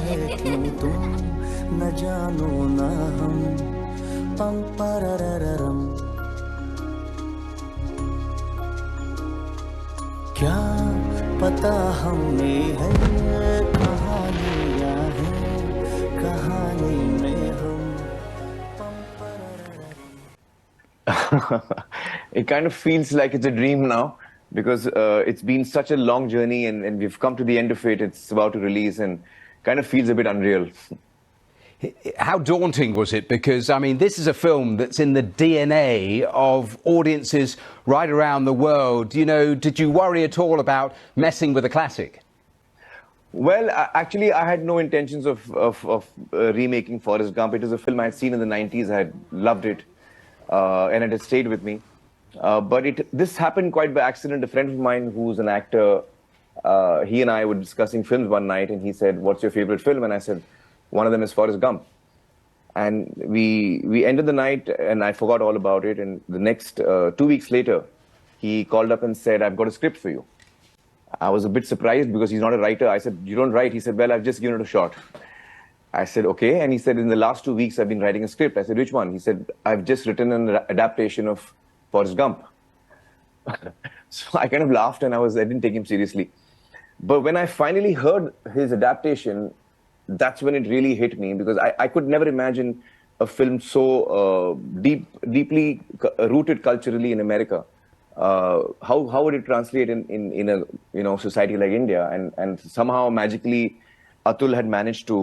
है क्यों तुम न जानो ना हम पम पररररम क्या पता हमें है कहानियां हैं कहानी में हम पम पररररम It kind of feels like it's a dream now because it's been such a long journey and we've come to the end of it. It's about to release and kind of feels a bit unreal. How daunting was it? Because, I mean, this is a film that's in the DNA of audiences right around the world. You know, did you worry at all about messing with a classic? Well, actually, I had no intentions of remaking Forrest Gump. It was a film I had seen in the 90s. I had loved it and it had stayed with me. But this happened quite by accident. A friend of mine who's an actor, he and I were discussing films one night and he said, "What's your favorite film?" And I said, "One of them is Forrest Gump." And we ended the night and I forgot all about it. And the next 2 weeks later, he called up and said, "I've got a script for you." I was a bit surprised because he's not a writer. I said, "You don't write?" He said, "Well, I've just given it a shot." I said, "Okay." And he said, "In the last 2 weeks, I've been writing a script." I said, "Which one?" He said, "I've just written an adaptation of Forrest Gump." So I kind of laughed and I didn't take him seriously. But when I finally heard his adaptation, that's when it really hit me because I could never imagine a film so deeply rooted culturally in America. How would it translate in a society like India? And somehow magically Atul had managed to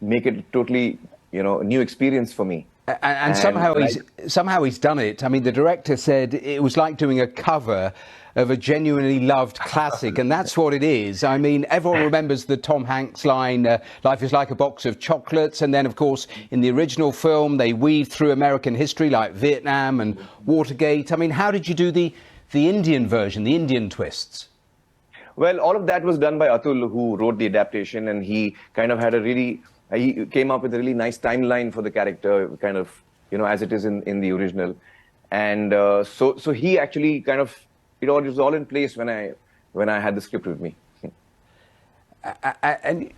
make it totally new experience for me. And somehow he's done it. I mean, the director said it was like doing a cover of a genuinely loved classic, and that's what it is. I mean, everyone remembers the Tom Hanks line, "Life is like a box of chocolates," and then, of course, in the original film, they weave through American history like Vietnam and Watergate. I mean, how did you do the Indian version, the Indian twists? Well, all of that was done by Atul, who wrote the adaptation, and he kind of had he came up with a really nice timeline for the character, kind of, as it is in the original. And so he actually kind of, it was all in place when I had the script with me. And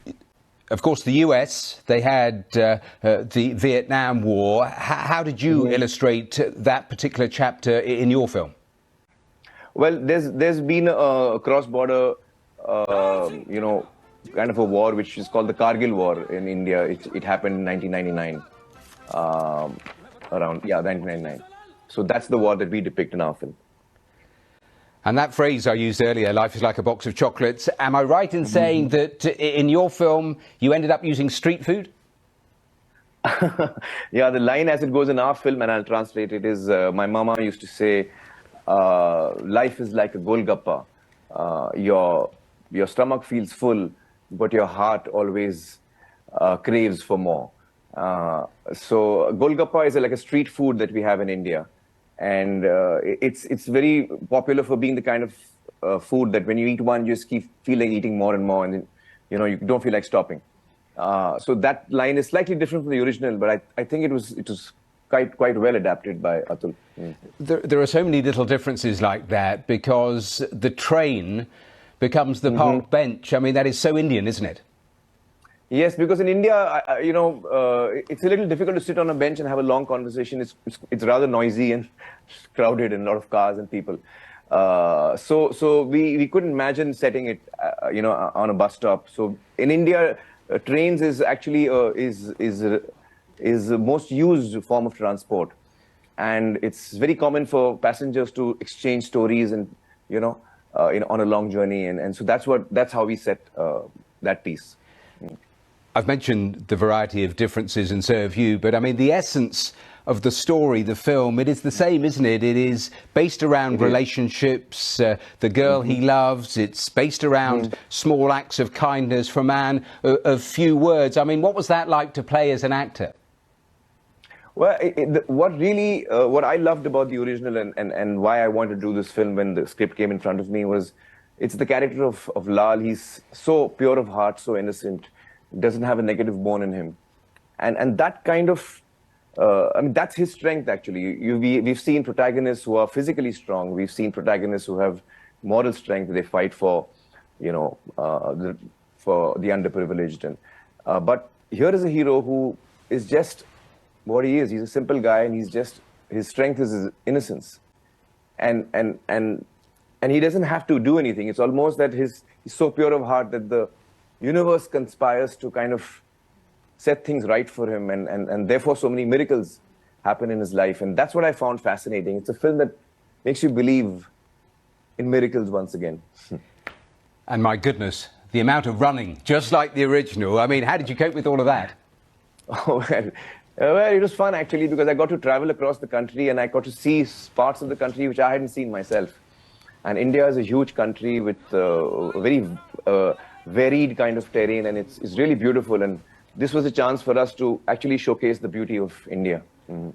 of course, the US, they had the Vietnam War. How did you illustrate that particular chapter in your film? Well, there's been a cross-border, kind of a war which is called the Kargil War in India. It happened in 1999, around 1999. So that's the war that we depict in our film. And that phrase I used earlier, "Life is like a box of chocolates," am I right in saying that in your film you ended up using street food? Yeah, the line as it goes in our film, and I'll translate it, is my mama used to say, "Life is like a golgappa. Your stomach feels full, but your heart always craves for more." So golgappa is like a street food that we have in India. And it's very popular for being the kind of food that when you eat one, you just keep feeling eating more and more, and you don't feel like stopping. So that line is slightly different from the original, but I think it was quite well adapted by Atul. There are so many little differences like that because the train becomes the park bench. I mean, that is so Indian, isn't it? Yes, because in India, it's a little difficult to sit on a bench and have a long conversation. It's rather noisy and crowded and a lot of cars and people. So we couldn't imagine setting it, on a bus stop. So in India, trains is actually is the most used form of transport, and it's very common for passengers to exchange stories and on a long journey, and so that's how we set that piece. I've mentioned the variety of differences and so have you, but I mean, the essence of the story, the film, it is the same, isn't it? It is based around relationships, the girl he loves. It's based around small acts of kindness for a man of few words. I mean, what was that like to play as an actor? Well, what I loved about the original and why I wanted to do this film when the script came in front of me was it's the character of Lal. He's so pure of heart, so innocent, doesn't have a negative bone in him. And that kind of, that's his strength, actually. We've seen protagonists who are physically strong. We've seen protagonists who have moral strength. They fight for, for the underprivileged. And but here is a hero who is just what he is. He's a simple guy, and his strength is his innocence, and he doesn't have to do anything. It's almost that he's so pure of heart that the universe conspires to kind of set things right for him, and therefore so many miracles happen in his life. And that's what I found fascinating. It's a film that makes you believe in miracles once again. And my goodness, the amount of running, just like the original. I mean, how did you cope with all of that? Oh, well, it was fun actually, because I got to travel across the country and I got to see parts of the country which I hadn't seen myself. And India is a huge country with a very varied kind of terrain, and it's really beautiful. And this was a chance for us to actually showcase the beauty of India. Mm-hmm.